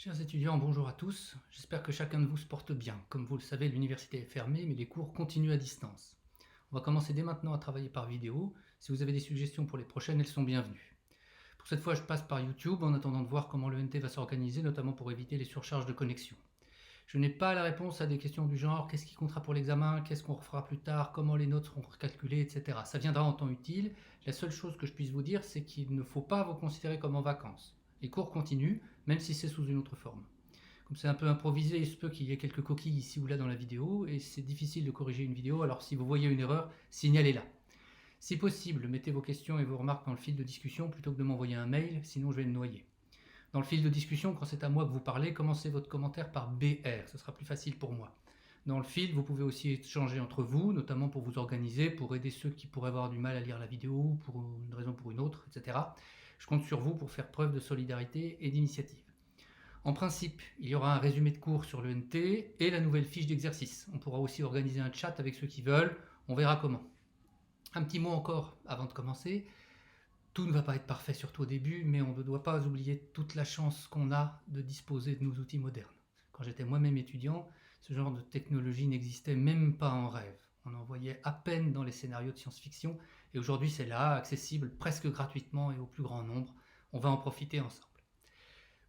Chers étudiants, bonjour à tous. J'espère que chacun de vous se porte bien. Comme vous le savez, l'université est fermée, mais les cours continuent à distance. On va commencer dès maintenant à travailler par vidéo. Si vous avez des suggestions pour les prochaines, elles sont bienvenues. Pour cette fois, je passe par YouTube en attendant de voir comment l'ENT va s'organiser, notamment pour éviter les surcharges de connexion. Je n'ai pas la réponse à des questions du genre qu'est-ce qui comptera pour l'examen, qu'est-ce qu'on refera plus tard, comment les notes seront recalculées, etc. Ça viendra en temps utile. La seule chose que je puisse vous dire, c'est qu'il ne faut pas vous considérer comme en vacances. Les cours continuent, même si c'est sous une autre forme. Comme c'est un peu improvisé, il se peut qu'il y ait quelques coquilles ici ou là dans la vidéo, et c'est difficile de corriger une vidéo, alors si vous voyez une erreur, signalez-la. Si possible, mettez vos questions et vos remarques dans le fil de discussion plutôt que de m'envoyer un mail, sinon je vais me noyer. Dans le fil de discussion, quand c'est à moi que vous parlez, commencez votre commentaire par BR, ce sera plus facile pour moi. Dans le fil, vous pouvez aussi échanger entre vous, notamment pour vous organiser, pour aider ceux qui pourraient avoir du mal à lire la vidéo, pour une raison ou pour une autre, etc. Je compte sur vous pour faire preuve de solidarité et d'initiative. En principe, il y aura un résumé de cours sur l'ENT et la nouvelle fiche d'exercice. On pourra aussi organiser un chat avec ceux qui veulent, on verra comment. Un petit mot encore avant de commencer. Tout ne va pas être parfait, surtout au début, mais on ne doit pas oublier toute la chance qu'on a de disposer de nos outils modernes. Quand j'étais moi-même étudiant, ce genre de technologie n'existait même pas en rêve. On en voyait à peine dans les scénarios de science-fiction, et aujourd'hui c'est là, accessible presque gratuitement et au plus grand nombre. On va en profiter ensemble.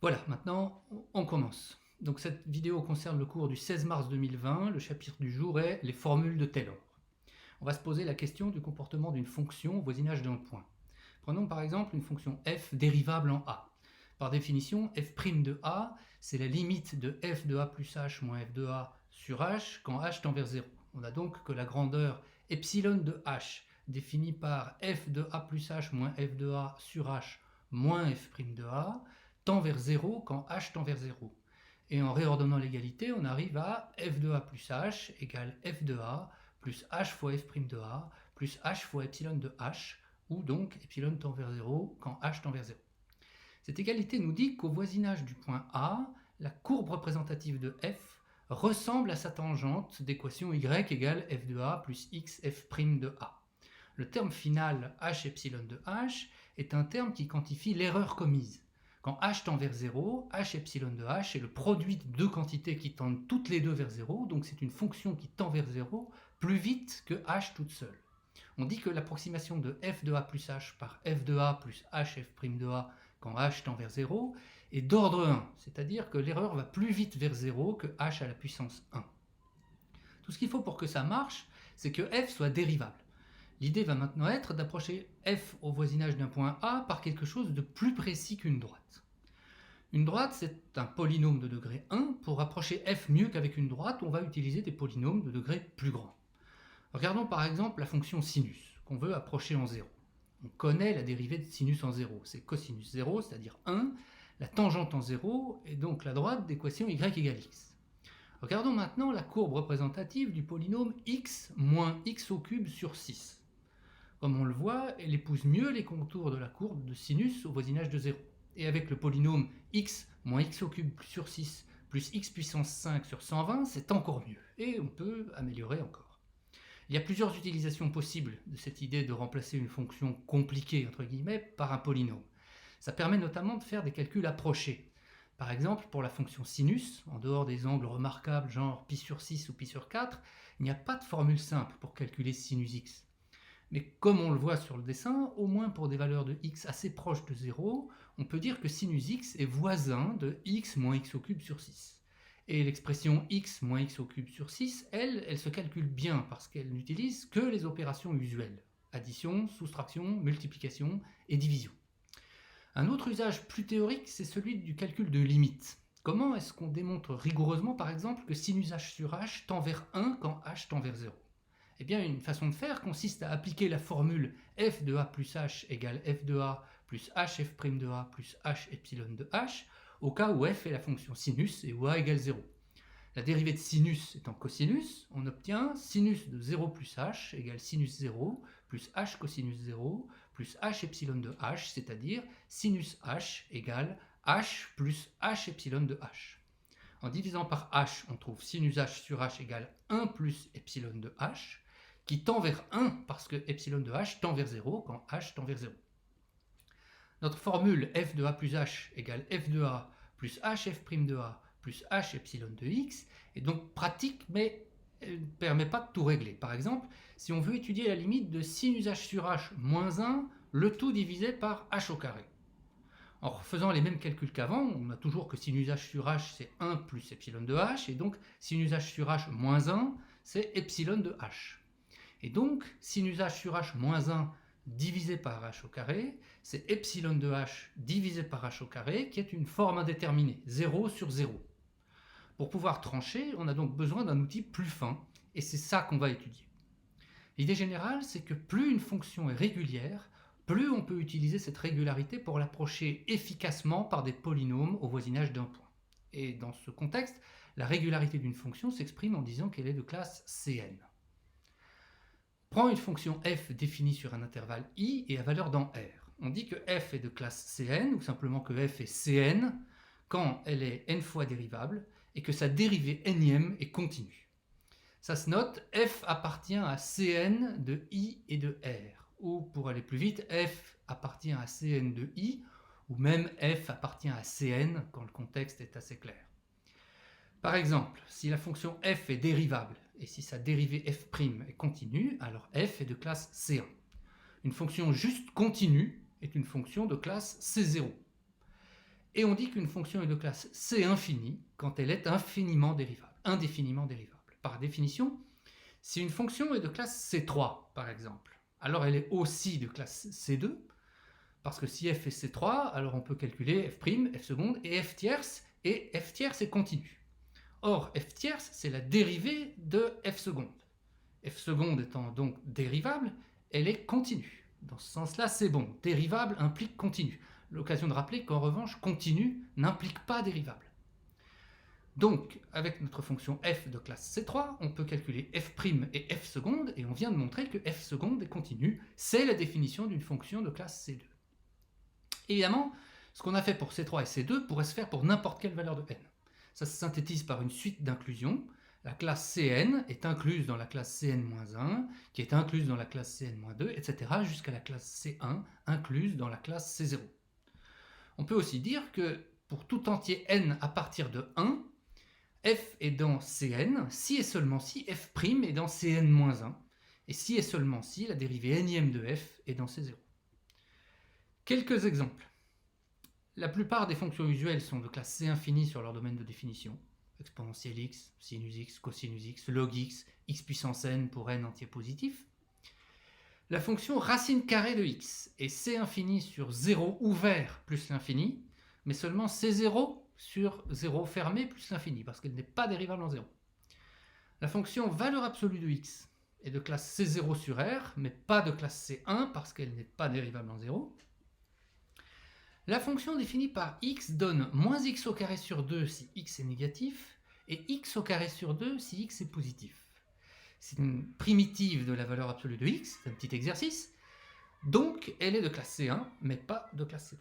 Voilà, maintenant on commence. Donc cette vidéo concerne le cours du 16 mars 2020, le chapitre du jour est les formules de Taylor. On va se poser la question du comportement d'une fonction au voisinage d'un point. Prenons par exemple une fonction f dérivable en a. Par définition, f' de a, c'est la limite de f de a plus h moins f de a sur h quand h tend vers 0. On a donc que la grandeur epsilon de h définie par f de a plus h moins f de a sur h moins f' de a tend vers 0 quand h tend vers 0. Et en réordonnant l'égalité, on arrive à f de a plus h égale f de a plus h fois f' de a plus h fois epsilon de h, où donc epsilon tend vers 0 quand h tend vers 0. Cette égalité nous dit qu'au voisinage du point A, la courbe représentative de f ressemble à sa tangente d'équation y égale f de a plus x f' de a. Le terme final h epsilon de h est un terme qui quantifie l'erreur commise. Quand h tend vers 0, h epsilon de h est le produit de deux quantités qui tendent toutes les deux vers 0, donc c'est une fonction qui tend vers 0 plus vite que h toute seule. On dit que l'approximation de f de a plus h par f de a plus h f' de a quand h tend vers 0 est d'ordre 1, c'est-à-dire que l'erreur va plus vite vers 0 que h à la puissance 1. Tout ce qu'il faut pour que ça marche, c'est que f soit dérivable. L'idée va maintenant être d'approcher f au voisinage d'un point A par quelque chose de plus précis qu'une droite. Une droite, c'est un polynôme de degré 1. Pour approcher f mieux qu'avec une droite, on va utiliser des polynômes de degré plus grand. Regardons par exemple la fonction sinus, qu'on veut approcher en 0. On connaît la dérivée de sinus en 0, c'est cosinus 0, c'est-à-dire 1, la tangente en 0, et donc la droite d'équation y égale x. Regardons maintenant la courbe représentative du polynôme x moins x au cube sur 6. Comme on le voit, elle épouse mieux les contours de la courbe de sinus au voisinage de 0. Et avec le polynôme x moins x au cube sur 6 plus x puissance 5 sur 120, c'est encore mieux. Et on peut améliorer encore. Il y a plusieurs utilisations possibles de cette idée de remplacer une fonction compliquée, entre guillemets, par un polynôme. Ça permet notamment de faire des calculs approchés. Par exemple, pour la fonction sinus, en dehors des angles remarquables genre pi sur 6 ou pi sur 4, il n'y a pas de formule simple pour calculer sinus x. Mais comme on le voit sur le dessin, au moins pour des valeurs de x assez proches de 0, on peut dire que sinus x est voisin de x moins x au cube sur 6. Et l'expression x moins x au cube sur 6, elle se calcule bien parce qu'elle n'utilise que les opérations usuelles. Addition, soustraction, multiplication et division. Un autre usage plus théorique, c'est celui du calcul de limite. Comment est-ce qu'on démontre rigoureusement, par exemple, que sinus h sur h tend vers 1 quand h tend vers 0 ? Eh bien, une façon de faire consiste à appliquer la formule f de a plus h égale f de a plus h f' de a plus h epsilon de h au cas où f est la fonction sinus et où a égale 0. La dérivée de sinus étant cosinus, on obtient sinus de 0 plus h égale sinus 0 plus h cosinus 0 plus h epsilon de h, c'est-à-dire sinus h égale h plus h epsilon de h. En divisant par h, on trouve sinus h sur h égale 1 plus epsilon de h, qui tend vers 1 parce que epsilon de h tend vers 0 quand h tend vers 0. Notre formule f de a plus h égale f de a plus hf' de a plus h epsilon de x est donc pratique, mais elle ne permet pas de tout régler. Par exemple, si on veut étudier la limite de sinus h sur h moins 1, le tout divisé par h au carré. En faisant les mêmes calculs qu'avant, on a toujours que sinus h sur h c'est 1 plus epsilon de h, et donc sinus h sur h moins 1 c'est epsilon de h. Et donc sinus h sur h moins 1 divisé par h au carré, c'est epsilon de h divisé par h au carré, qui est une forme indéterminée, 0 sur 0. Pour pouvoir trancher, on a donc besoin d'un outil plus fin, et c'est ça qu'on va étudier. L'idée générale, c'est que plus une fonction est régulière, plus on peut utiliser cette régularité pour l'approcher efficacement par des polynômes au voisinage d'un point. Et dans ce contexte, la régularité d'une fonction s'exprime en disant qu'elle est de classe Cn. Prends une fonction f définie sur un intervalle i et à valeur dans R. On dit que f est de classe Cn, ou simplement que f est Cn, quand elle est n fois dérivable, et que sa dérivée nème est continue. Ça se note, f appartient à Cn de i et de R, ou pour aller plus vite, f appartient à Cn de i, ou même f appartient à Cn quand le contexte est assez clair. Par exemple, si la fonction f est dérivable, et si sa dérivée f' est continue, alors f est de classe C1. Une fonction juste continue est une fonction de classe C0. Et on dit qu'une fonction est de classe C infinie quand elle est infiniment dérivable, indéfiniment dérivable. Par définition, si une fonction est de classe C3, par exemple, alors elle est aussi de classe C2, parce que si f est C3, alors on peut calculer f', f seconde et f tierce est continu. Or, f tierce, c'est la dérivée de f seconde. F seconde étant donc dérivable, elle est continue. Dans ce sens-là, c'est bon. Dérivable implique continu. L'occasion de rappeler qu'en revanche, continu n'implique pas dérivable. Donc, avec notre fonction f de classe C3, on peut calculer f' et f seconde, et on vient de montrer que f seconde est continue. C'est la définition d'une fonction de classe C2. Évidemment, ce qu'on a fait pour C3 et C2 pourrait se faire pour n'importe quelle valeur de n. Ça se synthétise par une suite d'inclusions. La classe Cn est incluse dans la classe Cn-1, qui est incluse dans la classe Cn-2, etc., jusqu'à la classe C1, incluse dans la classe C0. On peut aussi dire que pour tout entier n à partir de 1, f est dans Cn, si et seulement si f' est dans Cn-1, et si et seulement si la dérivée nème de f est dans C0. Quelques exemples. La plupart des fonctions usuelles sont de classe C infinie sur leur domaine de définition. Exponentielle x, sinus x, cosinus x, log x, x puissance n pour n entier positif. La fonction racine carrée de x est C infini sur 0 ouvert plus l'infini, mais seulement C0 sur 0 fermé plus l'infini, parce qu'elle n'est pas dérivable en 0. La fonction valeur absolue de x est de classe C0 sur R, mais pas de classe C1 parce qu'elle n'est pas dérivable en 0. La fonction définie par x donne moins x au carré sur 2 si x est négatif et x au carré sur 2 si x est positif. C'est une primitive de la valeur absolue de x, c'est un petit exercice, donc elle est de classe C1 mais pas de classe C2.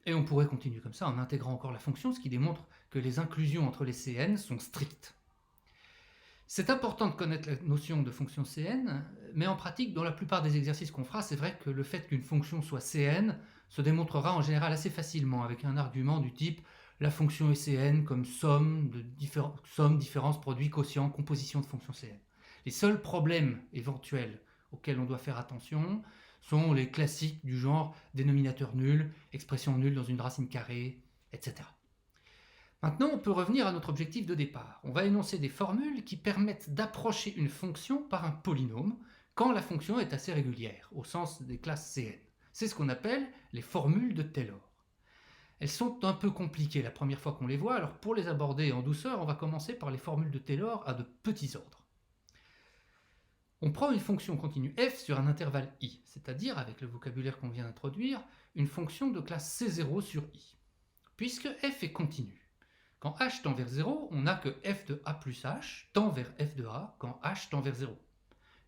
Et on pourrait continuer comme ça en intégrant encore la fonction, ce qui démontre que les inclusions entre les Cn sont strictes. C'est important de connaître la notion de fonction Cn, mais en pratique, dans la plupart des exercices qu'on fera, c'est vrai que le fait qu'une fonction soit Cn se démontrera en général assez facilement avec un argument du type la fonction est Cn comme somme, différence, produit, quotient, composition de fonction Cn. Les seuls problèmes éventuels auxquels on doit faire attention sont les classiques du genre dénominateur nul, expression nulle dans une racine carrée, etc. Maintenant, on peut revenir à notre objectif de départ. On va énoncer des formules qui permettent d'approcher une fonction par un polynôme quand la fonction est assez régulière, au sens des classes Cn. C'est ce qu'on appelle les formules de Taylor. Elles sont un peu compliquées la première fois qu'on les voit, alors pour les aborder en douceur, on va commencer par les formules de Taylor à de petits ordres. On prend une fonction continue f sur un intervalle i, c'est-à-dire, avec le vocabulaire qu'on vient d'introduire, une fonction de classe C0 sur i. Puisque f est continue, quand h tend vers 0, on n'a que f de a plus h tend vers f de a quand h tend vers 0.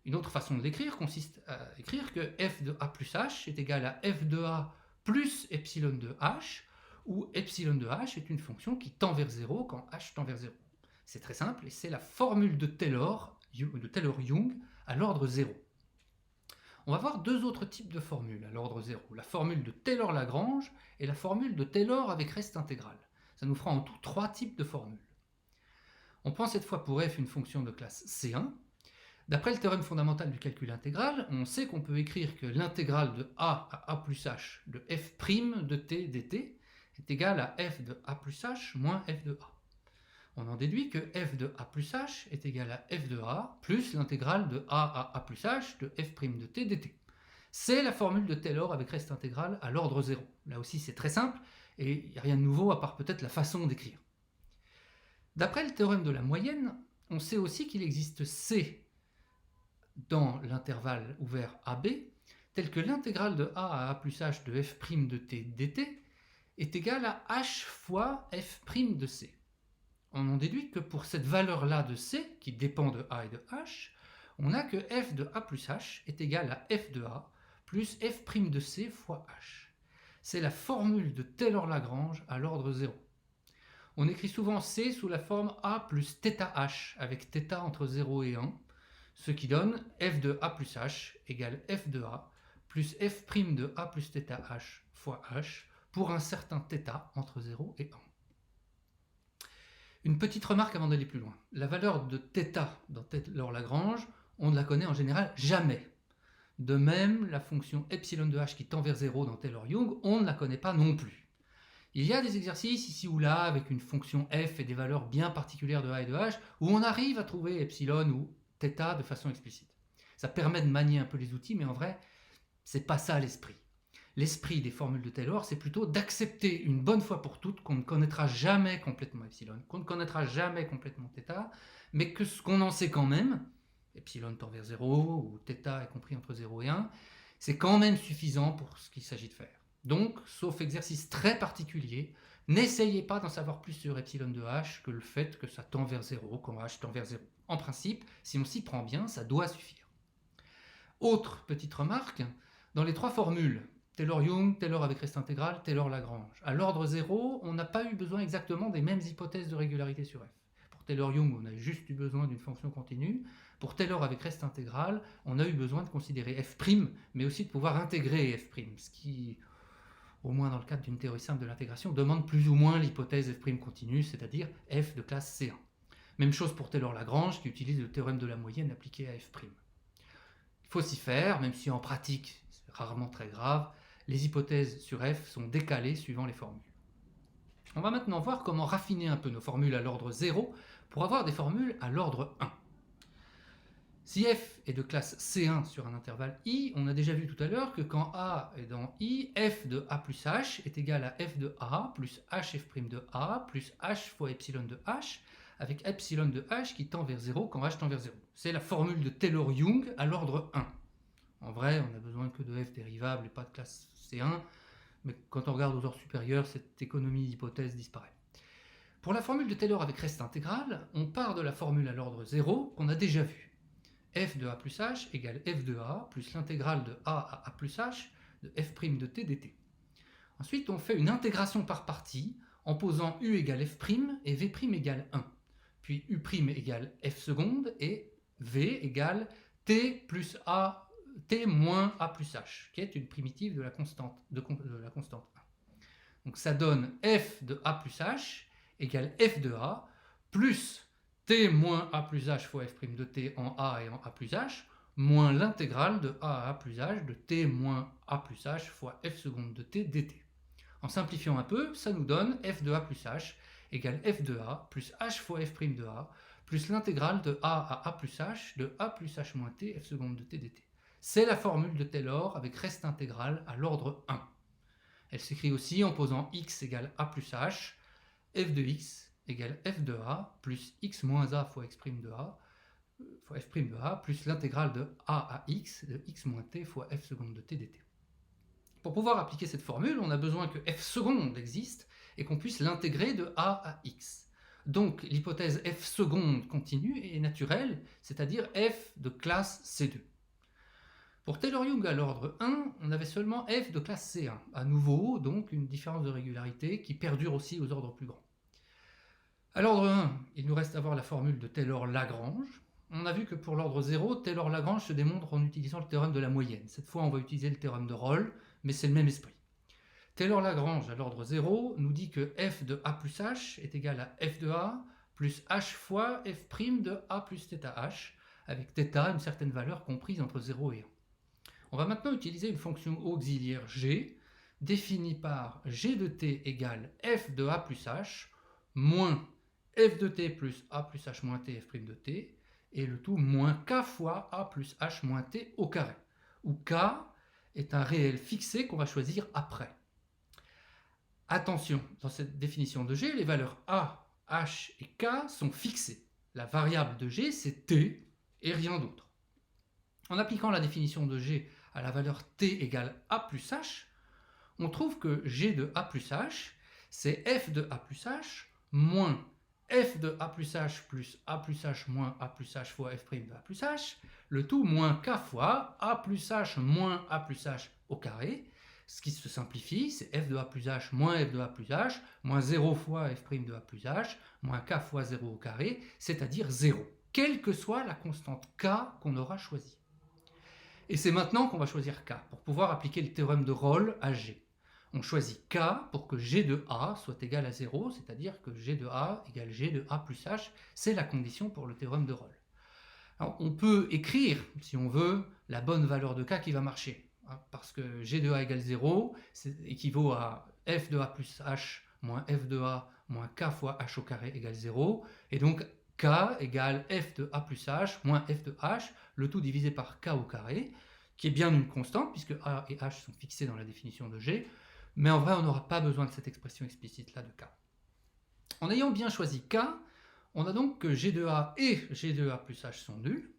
Une autre façon de l'écrire consiste à écrire que f de a plus h est égal à f de a plus epsilon de h, où epsilon de h est une fonction qui tend vers 0 quand h tend vers 0. C'est très simple et c'est la formule de Taylor-Young à l'ordre 0. On va voir deux autres types de formules à l'ordre 0. La formule de Taylor-Lagrange et la formule de Taylor avec reste intégral. Ça nous fera en tout 3 types de formules. On prend cette fois pour f une fonction de classe C1. D'après le théorème fondamental du calcul intégral, on sait qu'on peut écrire que l'intégrale de a à a plus h de f' de t dt est égale à f de a plus h moins f de a. On en déduit que f de a plus h est égal à f de a plus l'intégrale de a à a plus h de f' de t dt. C'est la formule de Taylor avec reste intégral à l'ordre 0. Là aussi c'est très simple et il n'y a rien de nouveau à part peut-être la façon d'écrire. D'après le théorème de la moyenne, on sait aussi qu'il existe C dans l'intervalle ouvert AB, tel que l'intégrale de a à a plus h de f' de t dt est égale à h fois f' de c. On en déduit que pour cette valeur-là de c, qui dépend de a et de h, on a que f de a plus h est égal à f de a plus f' de c fois h. C'est la formule de Taylor-Lagrange à l'ordre 0. On écrit souvent c sous la forme a plus θh, avec θ entre 0 et 1, ce qui donne f de a plus h égale f de a plus f' de a plus θh fois h pour un certain θ entre 0 et 1. Une petite remarque avant d'aller plus loin. La valeur de θ dans Taylor-Lagrange, on ne la connaît en général jamais. De même, la fonction epsilon de h qui tend vers 0 dans Taylor-Young, on ne la connaît pas non plus. Il y a des exercices ici ou là avec une fonction f et des valeurs bien particulières de a et de h où on arrive à trouver epsilon ou θ de façon explicite. Ça permet de manier un peu les outils, mais en vrai, c'est pas ça l'esprit. L'esprit des formules de Taylor, c'est plutôt d'accepter une bonne fois pour toutes qu'on ne connaîtra jamais complètement epsilon, qu'on ne connaîtra jamais complètement θ, mais que ce qu'on en sait quand même, epsilon tend vers 0 ou θ est compris entre 0 et 1, c'est quand même suffisant pour ce qu'il s'agit de faire. Donc, sauf exercice très particulier, n'essayez pas d'en savoir plus sur epsilon de h que le fait que ça tend vers 0 quand h tend vers 0. En principe, si on s'y prend bien, ça doit suffire. Autre petite remarque, dans les 3 formules, Taylor-Young, Taylor avec reste intégral, Taylor-Lagrange, à l'ordre 0, on n'a pas eu besoin exactement des mêmes hypothèses de régularité sur f. Pour Taylor-Young, on a juste eu besoin d'une fonction continue. Pour Taylor avec reste intégral, on a eu besoin de considérer f', mais aussi de pouvoir intégrer f', ce qui, au moins dans le cadre d'une théorie simple de l'intégration, demande plus ou moins l'hypothèse f' continue, c'est-à-dire f de classe C1. Même chose pour Taylor-Lagrange, qui utilise le théorème de la moyenne appliqué à f'. Il faut s'y faire, même si en pratique, c'est rarement très grave, les hypothèses sur f sont décalées suivant les formules. On va maintenant voir comment raffiner un peu nos formules à l'ordre 0 pour avoir des formules à l'ordre 1. Si f est de classe C1 sur un intervalle i, on a déjà vu tout à l'heure que quand a est dans i, f de a plus h est égal à f de a plus hf' de a plus h fois epsilon de h, avec epsilon de h qui tend vers 0 quand h tend vers 0. C'est la formule de Taylor-Young à l'ordre 1. En vrai, on n'a besoin que de f dérivable et pas de classe C1, mais quand on regarde aux ordres supérieurs, cette économie d'hypothèse disparaît. Pour la formule de Taylor avec reste intégral, on part de la formule à l'ordre 0 qu'on a déjà vue. F de a plus h égale f de a plus l'intégrale de a à a plus h de f' de t dt. Ensuite, on fait une intégration par partie en posant u égale f' et v' égale 1. Puis u' égale f seconde et v égale t plus a, t moins a plus h, qui est une primitive de la constante, de la constante 1. Donc ça donne f de a plus h égale f de a plus t moins a plus h fois f' de t en a et en a plus h, moins l'intégrale de a à a plus h de t moins a plus h fois f seconde de t dt. En simplifiant un peu, ça nous donne f de a plus h égale f de a plus h fois f' de a plus l'intégrale de a à a plus h de a plus h moins t f seconde de t dt. C'est la formule de Taylor avec reste intégral à l'ordre 1. Elle s'écrit aussi en posant x égale a plus h, f de x égale f de a plus x moins a fois f' de a plus l'intégrale de a à x de x moins t fois f seconde de t dt. Pour pouvoir appliquer cette formule, on a besoin que f seconde existe et qu'on puisse l'intégrer de a à x. Donc l'hypothèse f seconde continue est naturelle, c'est-à-dire f de classe C2. Pour Taylor-Young à l'ordre 1, on avait seulement f de classe C1. À nouveau, donc, une différence de régularité qui perdure aussi aux ordres plus grands. À l'ordre 1, il nous reste à voir la formule de Taylor-Lagrange. On a vu que pour l'ordre 0, Taylor-Lagrange se démontre en utilisant le théorème de la moyenne. Cette fois, on va utiliser le théorème de Rolle, mais c'est le même esprit. Taylor-Lagrange à l'ordre 0 nous dit que f de a plus h est égal à f de a plus h fois f' de a plus θh, avec θ une certaine valeur comprise entre 0 et 1. On va maintenant utiliser une fonction auxiliaire g, définie par g de t égale f de a plus h moins f de t plus a plus h moins t f' de t, et le tout moins k fois a plus h moins t au carré, où k est un réel fixé qu'on va choisir après. Attention, dans cette définition de g, les valeurs a, h et k sont fixées. La variable de g, c'est t et rien d'autre. En appliquant la définition de g à la valeur t égale a plus h, on trouve que g de a plus h, c'est f de a plus h moins f de a plus h moins a plus h fois f' de a plus h, le tout moins k fois a plus h moins a plus h au carré. Ce qui se simplifie, c'est f de a plus h moins f de a plus h moins 0 fois f' de a plus h moins k fois 0 au carré, c'est-à-dire 0, quelle que soit la constante k qu'on aura choisie. Et c'est maintenant qu'on va choisir k, pour pouvoir appliquer le théorème de Rolle à g. On choisit k pour que g de a soit égal à 0, c'est-à-dire que g de a égale g de a plus h, c'est la condition pour le théorème de Rolle. Alors, on peut écrire, si on veut, la bonne valeur de k qui va marcher, parce que g de a égale 0 équivaut à f de a plus h moins f de a moins k fois h au carré égale 0, et donc k égale f de a plus h moins f de h, le tout divisé par k au carré, qui est bien une constante, puisque a et h sont fixés dans la définition de g, mais en vrai on n'aura pas besoin de cette expression explicite là de k. En ayant bien choisi k, on a donc que g de a et g de a plus h sont nuls,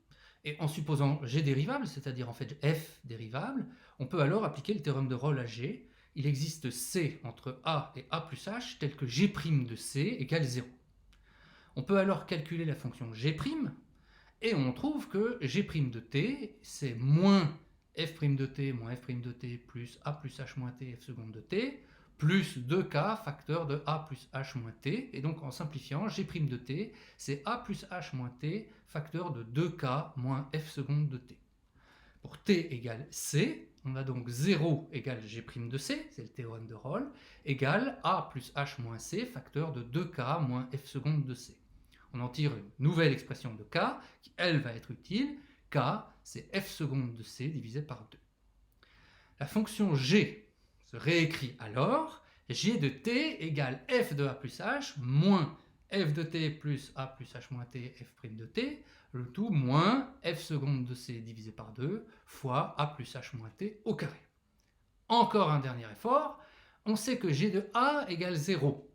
et en supposant g dérivable, c'est-à-dire en fait f dérivable, on peut alors appliquer le théorème de Rolle à g. Il existe c entre a et a plus h tel que g' de c égale 0. On peut alors calculer la fonction g', et on trouve que g' de t, c'est moins f' de t moins f' de t plus a plus h moins t f seconde de t, plus 2k facteur de a plus h moins t, et donc en simplifiant, g' de t, c'est a plus h moins t facteur de 2k moins f seconde de t. Pour t égale c, on a donc 0 égale g' de c, c'est le théorème de Rolle, égale a plus h moins c facteur de 2k moins f seconde de c. On en tire une nouvelle expression de k, qui elle va être utile. K, c'est f seconde de c divisé par 2. La fonction g se réécrit alors, g de t égale f de a plus h moins f de t plus a plus h moins t f' de t, le tout moins f seconde de c divisé par 2 fois a plus h moins t au carré. Encore un dernier effort, on sait que g de a égale 0.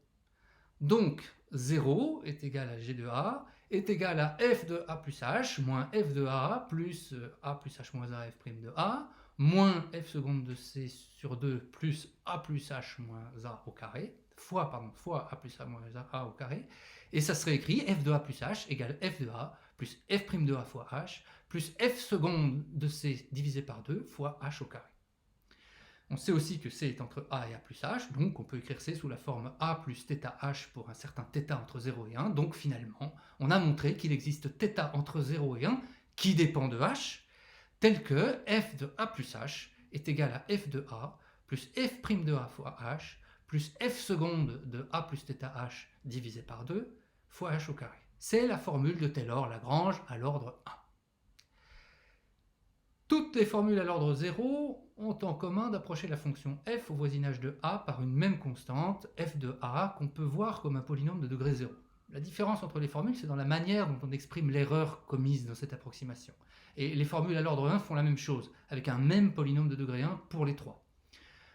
Donc 0 est égal à g de a est égal à f de a plus h moins f de a plus h moins a f' de a moins f seconde de c sur 2 plus a plus h moins a au carré, fois a plus h moins a au carré, et ça serait écrit f de a plus h égale f de a plus f' de a fois h plus f seconde de c divisé par 2 fois h au carré. On sait aussi que c est entre a et a plus h, donc on peut écrire c sous la forme a plus θh pour un certain θ entre 0 et 1, donc finalement, on a montré qu'il existe θ entre 0 et 1 qui dépend de h, tel que f de a plus h est égal à f de a plus f' de a fois h plus f seconde de a plus θh divisé par 2 fois h au carré. C'est la formule de Taylor-Lagrange à l'ordre 1. Toutes les formules à l'ordre 0 ont en commun d'approcher la fonction f au voisinage de a par une même constante, f de a, qu'on peut voir comme un polynôme de degré 0. La différence entre les formules, c'est dans la manière dont on exprime l'erreur commise dans cette approximation. Et les formules à l'ordre 1 font la même chose, avec un même polynôme de degré 1 pour les trois.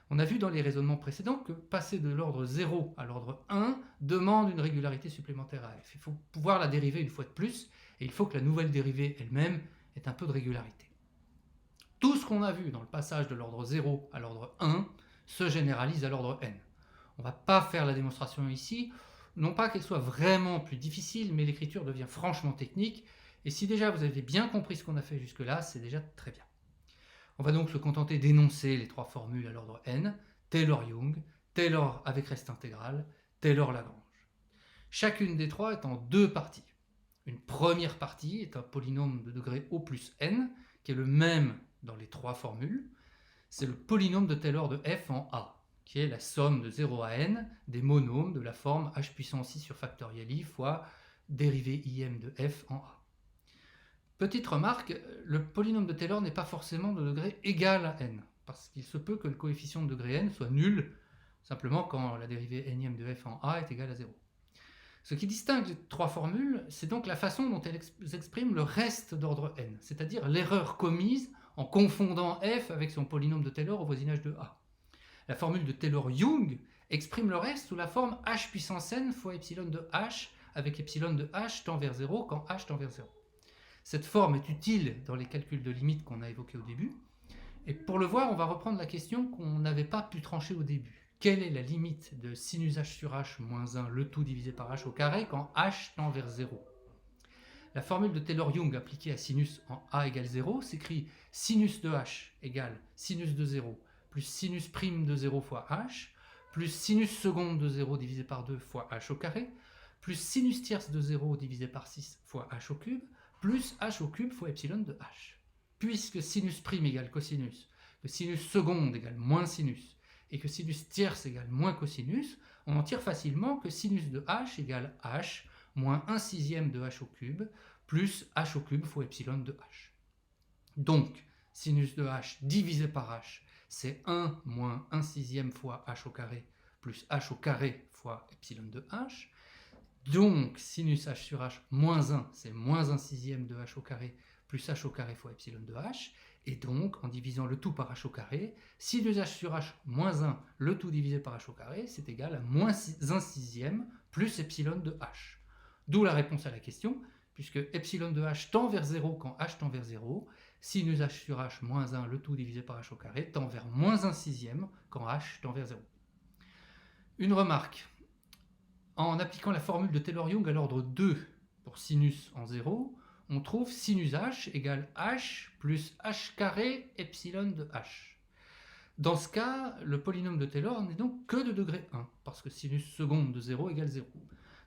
On a vu dans les raisonnements précédents que passer de l'ordre 0 à l'ordre 1 demande une régularité supplémentaire à f. Il faut pouvoir la dériver une fois de plus, et il faut que la nouvelle dérivée elle-même ait un peu de régularité. Tout ce qu'on a vu dans le passage de l'ordre 0 à l'ordre 1 se généralise à l'ordre n. On ne va pas faire la démonstration ici, non pas qu'elle soit vraiment plus difficile, mais l'écriture devient franchement technique, et si déjà vous avez bien compris ce qu'on a fait jusque-là, c'est déjà très bien. On va donc se contenter d'énoncer les trois formules à l'ordre n, Taylor-Young, Taylor avec reste intégral, Taylor-Lagrange. Chacune des trois est en deux parties. Une première partie est un polynôme de degré O plus n, qui est le même dans les trois formules. C'est le polynôme de Taylor de f en A. qui est la somme de 0 à n des monômes de la forme h puissance i sur factoriel i fois dérivée im de f en a. Petite remarque, le polynôme de Taylor n'est pas forcément de degré égal à n, parce qu'il se peut que le coefficient de degré n soit nul, simplement quand la dérivée nième de f en a est égale à 0. Ce qui distingue les trois formules, c'est donc la façon dont elles expriment le reste d'ordre n, c'est-à-dire l'erreur commise en confondant f avec son polynôme de Taylor au voisinage de a. La formule de Taylor-Young exprime le reste sous la forme h puissance n fois epsilon de h, avec epsilon de h tend vers 0 quand h tend vers 0. Cette forme est utile dans les calculs de limite qu'on a évoqués au début. Et pour le voir, on va reprendre la question qu'on n'avait pas pu trancher au début. Quelle est la limite de sinus h sur h moins 1, le tout divisé par h au carré, quand h tend vers 0? La formule de Taylor-Young appliquée à sinus en a égale 0 s'écrit sinus de h égale sinus de 0 plus sinus prime de 0 fois h, plus sinus seconde de 0 divisé par 2 fois h au carré, plus sinus tierce de 0 divisé par 6 fois h au cube, plus h au cube fois epsilon de h. Puisque sinus prime égale cosinus, que sinus seconde égale moins sinus, et que sinus tierce égale moins cosinus, on en tire facilement que sinus de h égale h moins 1 sixième de h au cube, plus h au cube fois epsilon de h. Donc, sinus de h divisé par h, c'est 1 moins 1 sixième fois h au carré, plus h au carré fois epsilon de h. Donc, sinus h sur h moins 1, c'est moins 1 sixième de h au carré, plus h au carré fois epsilon de h. Et donc, en divisant le tout par h au carré, sinus h sur h moins 1, le tout divisé par h au carré, c'est égal à moins 1 sixième plus epsilon de h. D'où la réponse à la question, puisque epsilon de h tend vers 0 quand h tend vers 0, sinus h sur h moins 1, le tout divisé par h au carré, tend vers moins 1 sixième quand h tend vers 0. Une remarque. En appliquant la formule de Taylor-Young à l'ordre 2 pour sinus en 0, on trouve sinus h égale h plus h carré epsilon de h. Dans ce cas, le polynôme de Taylor n'est donc que de degré 1, parce que sinus seconde de 0 égale 0.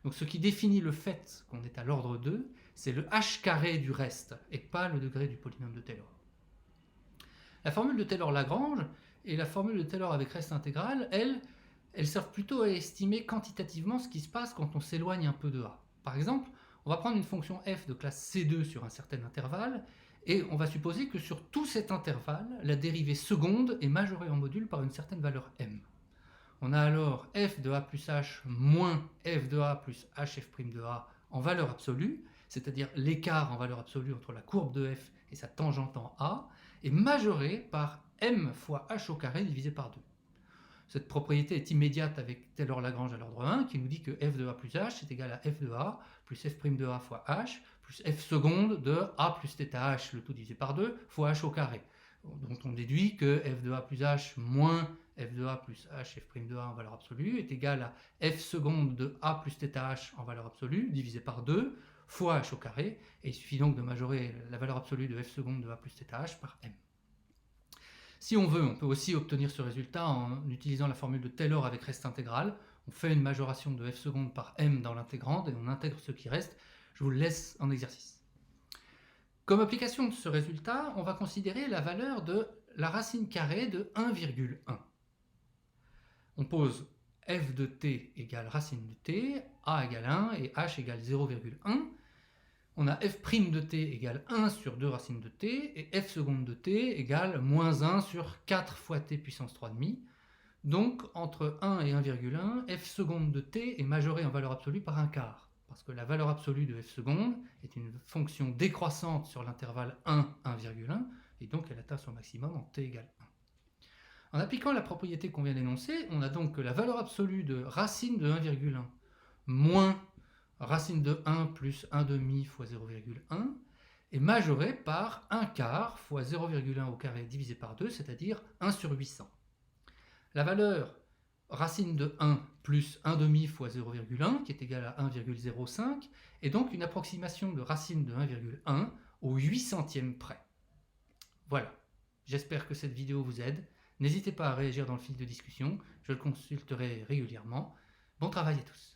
Donc ce qui définit le fait qu'on est à l'ordre 2, c'est le h carré du reste, et pas le degré du polynôme de Taylor. La formule de Taylor-Lagrange et la formule de Taylor avec reste intégral, elles servent plutôt à estimer quantitativement ce qui se passe quand on s'éloigne un peu de A. Par exemple, on va prendre une fonction f de classe C2 sur un certain intervalle, et on va supposer que sur tout cet intervalle, la dérivée seconde est majorée en module par une certaine valeur m. On a alors f de a plus h moins f de a plus hf' de a en valeur absolue, c'est-à-dire l'écart en valeur absolue entre la courbe de f et sa tangente en a, est majorée par m fois h au carré divisé par 2. Cette propriété est immédiate avec Taylor-Lagrange à l'ordre 1 qui nous dit que f de a plus h est égal à f de a plus f' de a fois h plus f seconde de a plus θh, le tout divisé par 2, fois h au carré, dont on déduit que f de a plus h moins f de a plus hf' de a en valeur absolue est égal à f seconde de a plus θh en valeur absolue divisé par 2 fois h au carré, et il suffit donc de majorer la valeur absolue de f seconde de a plus θh par m. Si on veut, on peut aussi obtenir ce résultat en utilisant la formule de Taylor avec reste intégral. On fait une majoration de f seconde par m dans l'intégrande et on intègre ce qui reste. Je vous le laisse en exercice. Comme application de ce résultat, on va considérer la valeur de la racine carrée de 1,1. On pose f de t égale racine de t, a égale 1 et h égale 0,1. On a f' de t égale 1 sur 2 racines de t, et f seconde de t égale moins 1 sur 4 fois t puissance 3,5. Donc, entre 1 et 1,1, f seconde de t est majorée en valeur absolue par un quart, parce que la valeur absolue de f seconde est une fonction décroissante sur l'intervalle 1, 1,1, et donc elle atteint son maximum en t égale 1. En appliquant la propriété qu'on vient d'énoncer, on a donc que la valeur absolue de racine de 1,1 moins racine de 1 plus 1 demi fois 0,1 est majorée par 1 quart fois 0,1 au carré divisé par 2, c'est-à-dire 1 sur 800. La valeur racine de 1 plus 1 demi fois 0,1, qui est égale à 1,05, est donc une approximation de racine de 1,1 au 800e près. Voilà, j'espère que cette vidéo vous aide. N'hésitez pas à réagir dans le fil de discussion, je le consulterai régulièrement. Bon travail à tous.